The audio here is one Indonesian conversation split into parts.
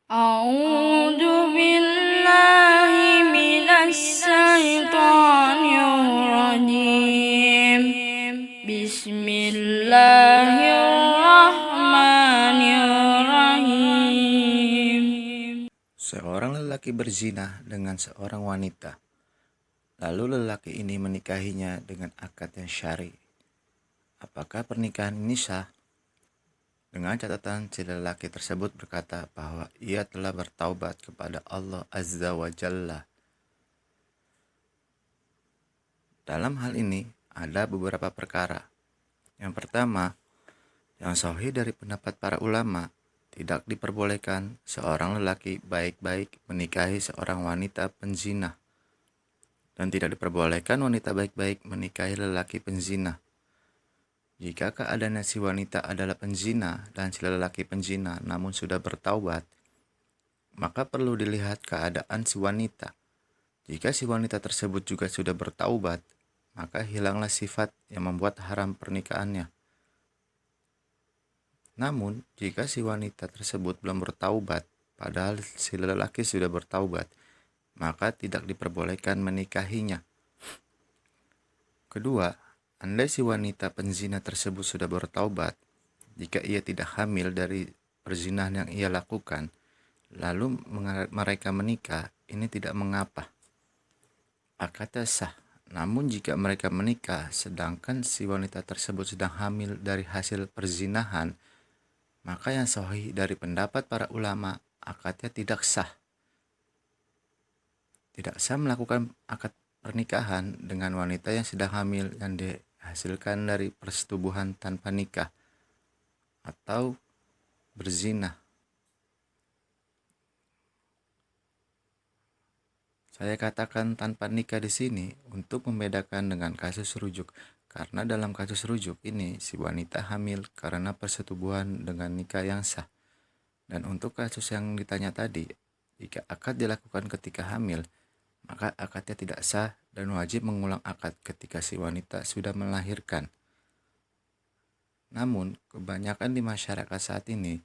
أعوذ بالله من الشيطان الرجيم بسم الله الرحمن الرحيم. Seorang lelaki berzina dengan seorang wanita. Lalu lelaki ini menikahinya dengan akad yang syar'i. Apakah pernikahan ini sah? Dengan catatan si lelaki tersebut berkata bahwa ia telah bertaubat kepada Allah Azza wa Jalla. Dalam hal ini ada beberapa perkara. Yang pertama, yang sahih dari pendapat para ulama, tidak diperbolehkan seorang lelaki baik-baik menikahi seorang wanita penzina. Dan tidak diperbolehkan wanita baik-baik menikahi lelaki penzina. Jika keadaan si wanita adalah penzina dan si lelaki penzina namun sudah bertaubat, maka perlu dilihat keadaan si wanita. Jika si wanita tersebut juga sudah bertaubat, maka hilanglah sifat yang membuat haram pernikahannya. Namun, jika si wanita tersebut belum bertaubat, padahal si lelaki sudah bertaubat, maka tidak diperbolehkan menikahinya. Kedua, andai si wanita penzina tersebut sudah bertaubat, jika ia tidak hamil dari perzinahan yang ia lakukan, lalu mereka menikah, ini tidak mengapa. Akadnya sah. Namun jika mereka menikah, sedangkan si wanita tersebut sedang hamil dari hasil perzinahan, maka yang sahih dari pendapat para ulama, akadnya tidak sah. Tidak sah melakukan akad pernikahan dengan wanita yang sedang hamil yang dihasilkan dari persetubuhan tanpa nikah atau berzina. Saya katakan tanpa nikah di sini untuk membedakan dengan kasus rujuk, karena dalam kasus rujuk ini si wanita hamil karena persetubuhan dengan nikah yang sah. Dan untuk kasus yang ditanya tadi, jika akad dilakukan ketika hamil, maka akadnya tidak sah dan wajib mengulang akad ketika si wanita sudah melahirkan. Namun, kebanyakan di masyarakat saat ini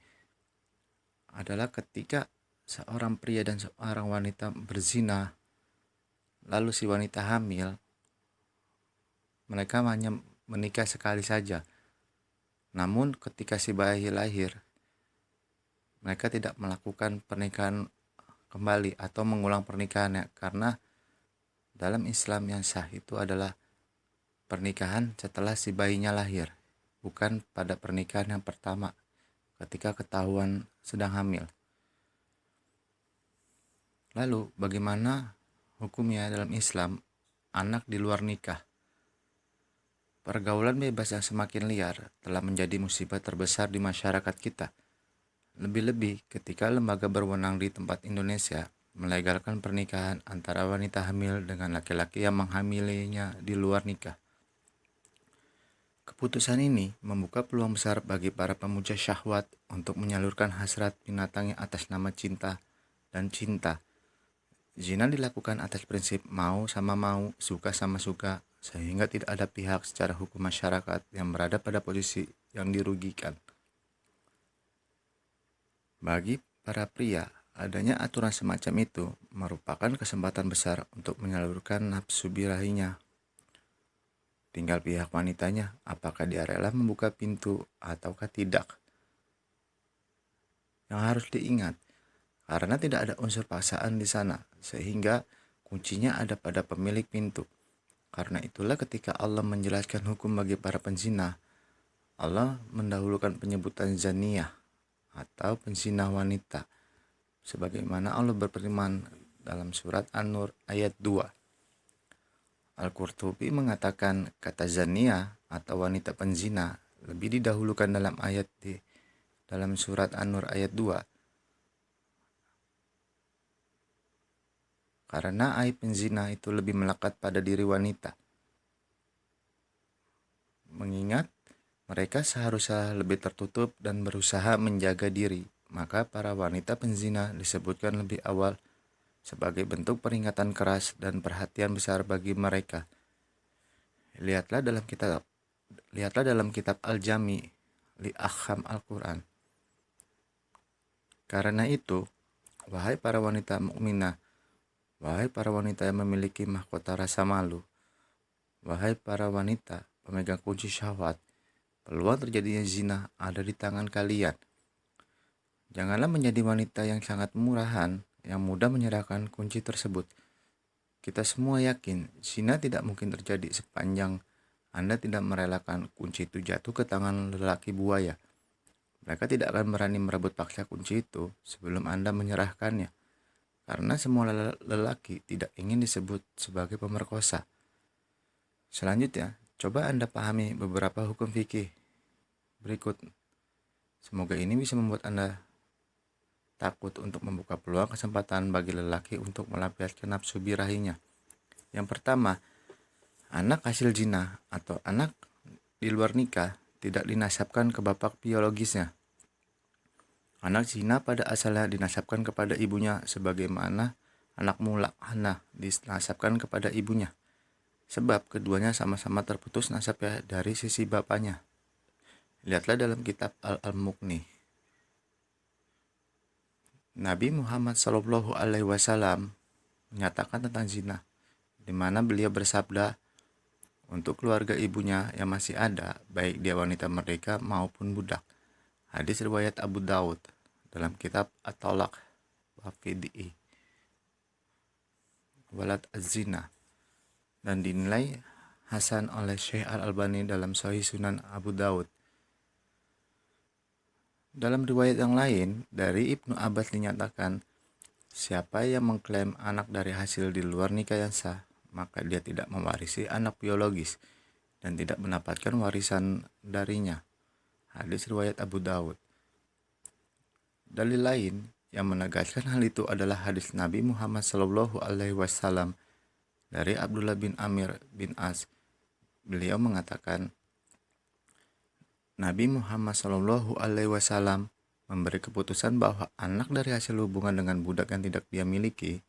adalah ketika seorang pria dan seorang wanita berzina, lalu si wanita hamil, mereka hanya menikah sekali saja. Namun ketika si bayi lahir, mereka tidak melakukan pernikahan kembali atau mengulang pernikahannya, karena dalam Islam yang sah itu adalah pernikahan setelah si bayinya lahir, bukan pada pernikahan yang pertama ketika ketahuan sedang hamil. Lalu bagaimana hukumnya dalam Islam anak di luar nikah? Pergaulan bebas yang semakin liar telah menjadi musibah terbesar di masyarakat kita. Lebih-lebih ketika lembaga berwenang di tempat Indonesia melegalkan pernikahan antara wanita hamil dengan laki-laki yang menghamilinya di luar nikah. Keputusan ini membuka peluang besar bagi para pemuja syahwat untuk menyalurkan hasrat binatangnya atas nama cinta dan cinta. Zina dilakukan atas prinsip mau sama mau, suka sama suka, sehingga tidak ada pihak secara hukum masyarakat yang berada pada posisi yang dirugikan. Bagi para pria, adanya aturan semacam itu merupakan kesempatan besar untuk menyalurkan nafsu birahinya. Tinggal pihak wanitanya apakah dia rela membuka pintu ataukah tidak. Yang harus diingat, karena tidak ada unsur paksaan di sana, sehingga kuncinya ada pada pemilik pintu. Karena itulah ketika Allah menjelaskan hukum bagi para penzina, Allah mendahulukan penyebutan zaniyah atau penzina wanita, sebagaimana Allah berfirman dalam surat An-Nur ayat 2. Al-Qurtubi mengatakan kata zaniyah atau wanita penzina lebih didahulukan dalam ayat dalam surat An-Nur ayat 2. Karena aib penzina itu lebih melekat pada diri wanita. Mengingat mereka seharusnya lebih tertutup dan berusaha menjaga diri, maka para wanita penzina disebutkan lebih awal sebagai bentuk peringatan keras dan perhatian besar bagi mereka. Lihatlah dalam kitab Al-Jami li Ahkam Al-Quran. Karena itu, Wahai para wanita mukminah, wahai para wanita yang memiliki mahkota rasa malu, wahai para wanita pemegang kunci syahwat, peluang terjadinya zina ada di tangan kalian. Janganlah menjadi wanita yang sangat murahan, yang mudah menyerahkan kunci tersebut. Kita semua yakin zina tidak mungkin terjadi sepanjang Anda tidak merelakan kunci itu jatuh ke tangan lelaki buaya. Mereka tidak akan berani merebut paksa kunci itu sebelum Anda menyerahkannya. Karena semua lelaki tidak ingin disebut sebagai pemerkosa. Selanjutnya, coba Anda pahami beberapa hukum fikih berikut. Semoga ini bisa membuat Anda takut untuk membuka peluang kesempatan bagi lelaki untuk melampiaskan nafsu birahinya. Yang pertama, anak hasil zina atau anak di luar nikah tidak dinasabkan ke bapak biologisnya. Anak zina pada asalnya dinasabkan kepada ibunya sebagaimana anak mulakhanah dinasabkan kepada ibunya. Sebab keduanya sama-sama terputus nasabnya dari sisi bapaknya. Lihatlah dalam kitab Al-Mughni. Nabi Muhammad SAW menyatakan tentang zina, di mana beliau bersabda, untuk keluarga ibunya yang masih ada, baik dia wanita merdeka maupun budak. Hadis riwayat Abu Daud dalam kitab At-Talaq wa Fidi'i Walad Az-Zina dan dinilai hasan oleh Syekh Al-Albani dalam Sahih Sunan Abu Daud. Dalam riwayat yang lain, dari Ibnu Abbas dinyatakan, siapa yang mengklaim anak dari hasil di luar nikah yang sah, maka dia tidak mewarisi anak biologis dan tidak mendapatkan warisan darinya. Hadis riwayat Abu Daud. Dalil lain yang menegaskan hal itu adalah hadis Nabi Muhammad SAW dari Abdullah bin Amir bin As. Beliau mengatakan, Nabi Muhammad SAW memberi keputusan bahwa anak dari hasil hubungan dengan budak yang tidak dia miliki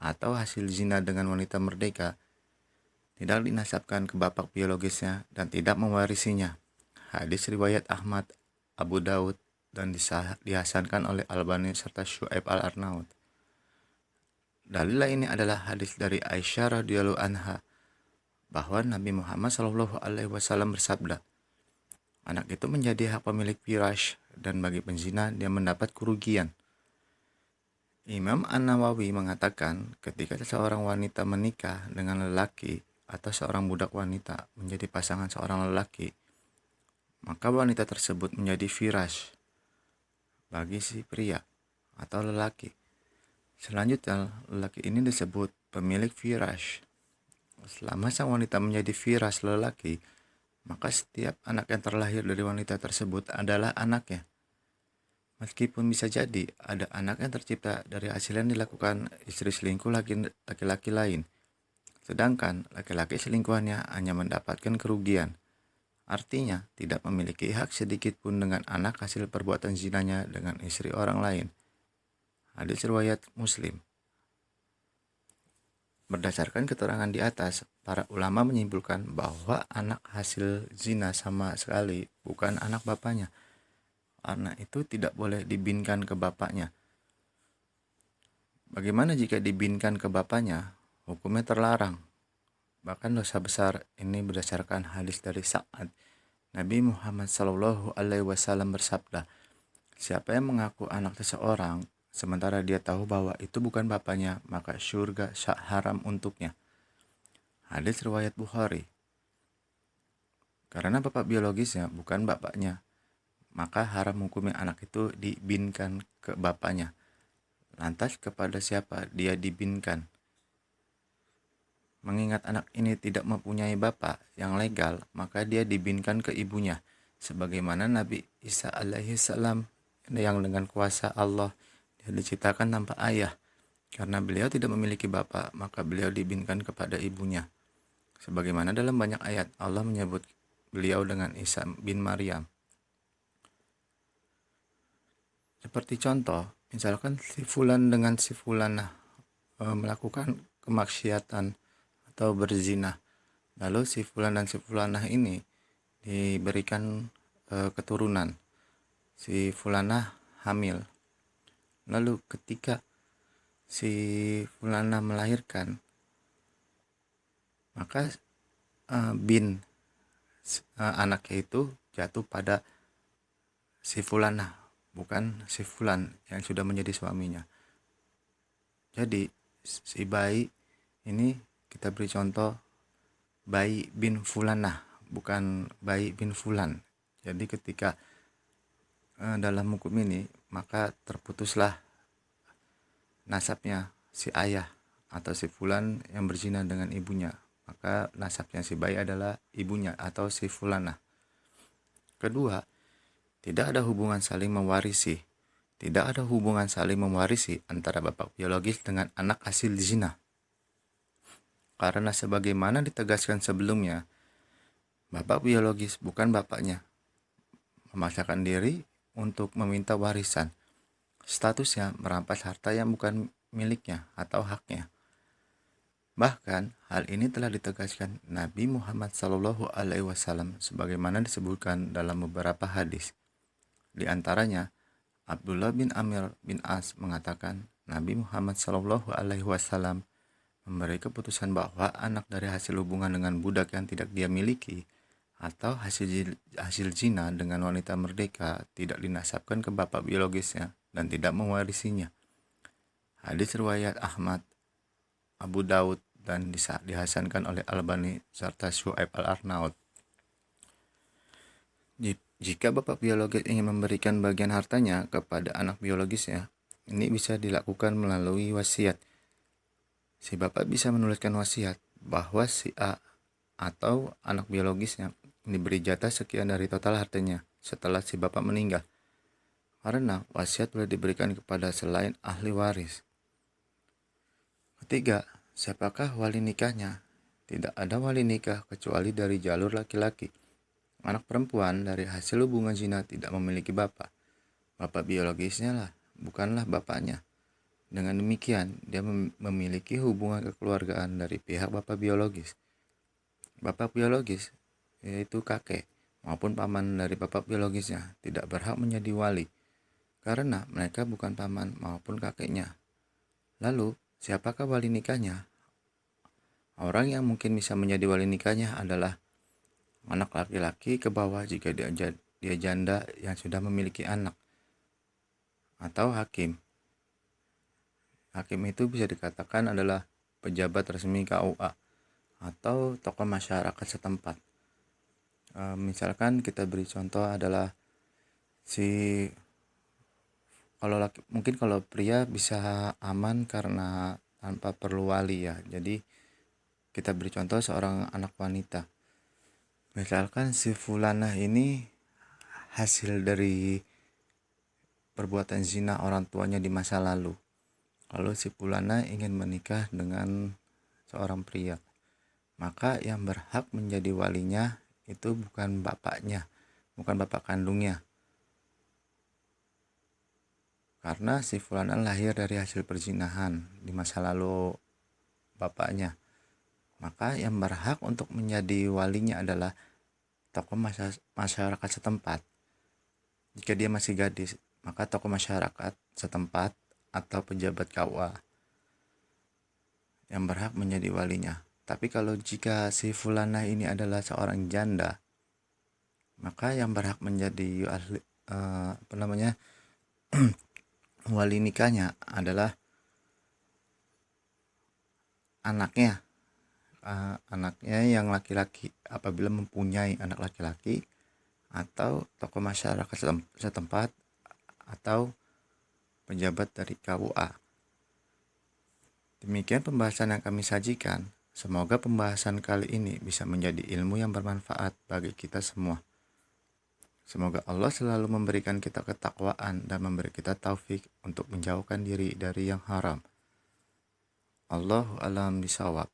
atau hasil zina dengan wanita merdeka tidak dinasabkan ke bapak biologisnya dan tidak mewarisinya. Hadis riwayat Ahmad, Abu Daud, dan dihasankan oleh Albani serta Syu'aib Al-Arnaud. Dalil lainnya adalah hadis dari Aisyah radhiyallahu anha bahwa Nabi Muhammad SAW bersabda, anak itu menjadi hak pemilik firash dan bagi penzina dia mendapat kerugian. Imam An-Nawawi mengatakan ketika seorang wanita menikah dengan lelaki atau seorang budak wanita menjadi pasangan seorang lelaki, maka wanita tersebut menjadi firash bagi si pria atau lelaki. Selanjutnya, lelaki ini disebut pemilik firash. Selama sang wanita menjadi firash lelaki, maka setiap anak yang terlahir dari wanita tersebut adalah anaknya. Meskipun bisa jadi ada anak yang tercipta dari hasil yang dilakukan istri selingkuh laki-laki lain, sedangkan laki-laki selingkuhannya hanya mendapatkan kerugian. Artinya, tidak memiliki hak sedikit pun dengan anak hasil perbuatan zinanya dengan istri orang lain. Hadis riwayat Muslim. Berdasarkan keterangan di atas, para ulama menyimpulkan bahwa anak hasil zina sama sekali bukan anak bapaknya. Karena itu tidak boleh dibinkan ke bapaknya. Bagaimana jika dibinkan ke bapaknya? Hukumnya terlarang. Bahkan dosa besar ini berdasarkan hadis dari Sa'ad. Nabi Muhammad SAW bersabda, siapa yang mengaku anak seseorang sementara dia tahu bahwa itu bukan bapaknya, maka syurga haram untuknya. Hadis riwayat Bukhari. Karena bapak biologisnya bukan bapaknya, maka haram hukumnya anak itu dibinkan ke bapaknya. Lantas kepada siapa dia dibinkan? Mengingat anak ini tidak mempunyai bapak yang legal, maka dia dibinkan ke ibunya. Sebagaimana Nabi Isa alaihissalam yang dengan kuasa Allah dia diciptakan tanpa ayah. Karena beliau tidak memiliki bapak, maka beliau dibinkan kepada ibunya. Sebagaimana dalam banyak ayat Allah menyebut beliau dengan Isa bin Maryam. Seperti contoh, misalkan si fulan dengan si fulanah melakukan kemaksiatan atau berzina. Lalu si fulan dan si fulanah ini diberikan keturunan. Si fulanah hamil. Lalu ketika si fulana melahirkan, maka anaknya itu jatuh pada si fulana, bukan si fulan yang sudah menjadi suaminya. Jadi si bayi ini kita beri contoh bayi bin fulanah, bukan bayi bin fulan. Jadi ketika dalam hukum ini maka terputuslah nasabnya si ayah atau si fulan yang berzina dengan ibunya, maka nasabnya si bayi adalah ibunya atau si fulanah. Kedua, tidak ada hubungan saling mewarisi. Tidak ada hubungan saling mewarisi antara bapak biologis dengan anak hasil zina. Karena sebagaimana ditegaskan sebelumnya, bapak biologis bukan bapaknya memaksakan diri untuk meminta warisan. Statusnya merampas harta yang bukan miliknya atau haknya. Bahkan hal ini telah ditegaskan Nabi Muhammad SAW sebagaimana disebutkan dalam beberapa hadis. Di antaranya, Abdullah bin Amir bin As mengatakan Nabi Muhammad SAW memberi keputusan bahwa anak dari hasil hubungan dengan budak yang tidak dia miliki atau hasil zina dengan wanita merdeka tidak dinasabkan ke bapak biologisnya dan tidak mewarisinya. Hadis riwayat Ahmad, Abu Daud, dan dihasankan oleh Albani serta Syuaib Al-Arnaud. Jika bapak biologis ingin memberikan bagian hartanya kepada anak biologisnya, ini bisa dilakukan melalui wasiat. Si bapak bisa menuliskan wasiat bahwa si A atau anak biologisnya diberi jatah sekian dari total hartanya setelah si bapak meninggal. Karena wasiat boleh diberikan kepada selain ahli waris. Ketiga, siapakah wali nikahnya? Tidak ada wali nikah kecuali dari jalur laki-laki. Anak perempuan dari hasil hubungan zina tidak memiliki bapak. Bapak biologisnya lah, bukanlah bapaknya. Dengan demikian, dia memiliki hubungan kekeluargaan dari pihak bapak biologis. Bapak biologis, yaitu kakek maupun paman dari bapak biologisnya, tidak berhak menjadi wali, karena mereka bukan paman maupun kakeknya. Lalu, siapakah wali nikahnya? Orang yang mungkin bisa menjadi wali nikahnya adalah anak laki-laki ke bawah jika dia janda yang sudah memiliki anak, atau hakim. Hakim itu bisa dikatakan adalah pejabat resmi KUA atau tokoh masyarakat setempat. Misalkan kita beri contoh adalah mungkin kalau pria bisa aman karena tanpa perlu wali ya. Jadi kita beri contoh seorang anak wanita. Misalkan si fulanah ini hasil dari perbuatan zina orang tuanya di masa lalu. Lalu si fulanah ingin menikah dengan seorang pria. Maka yang berhak menjadi walinya itu bukan bapaknya, bukan bapak kandungnya. Karena si fulanah lahir dari hasil perzinahan di masa lalu bapaknya. Maka yang berhak untuk menjadi walinya adalah tokoh masyarakat setempat. Jika dia masih gadis, maka tokoh masyarakat setempat atau pejabat KUA yang berhak menjadi walinya. Tapi kalau jika si fulanah ini adalah seorang janda, maka yang berhak menjadi wali nikahnya adalah anaknya yang laki-laki apabila mempunyai anak laki-laki, atau tokoh masyarakat setempat atau pejabat dari KUA. Demikian pembahasan yang kami sajikan. Semoga pembahasan kali ini bisa menjadi ilmu yang bermanfaat bagi kita semua. Semoga Allah selalu memberikan kita ketakwaan dan memberi kita taufik untuk menjauhkan diri dari yang haram. Allahu a'lam bishawab.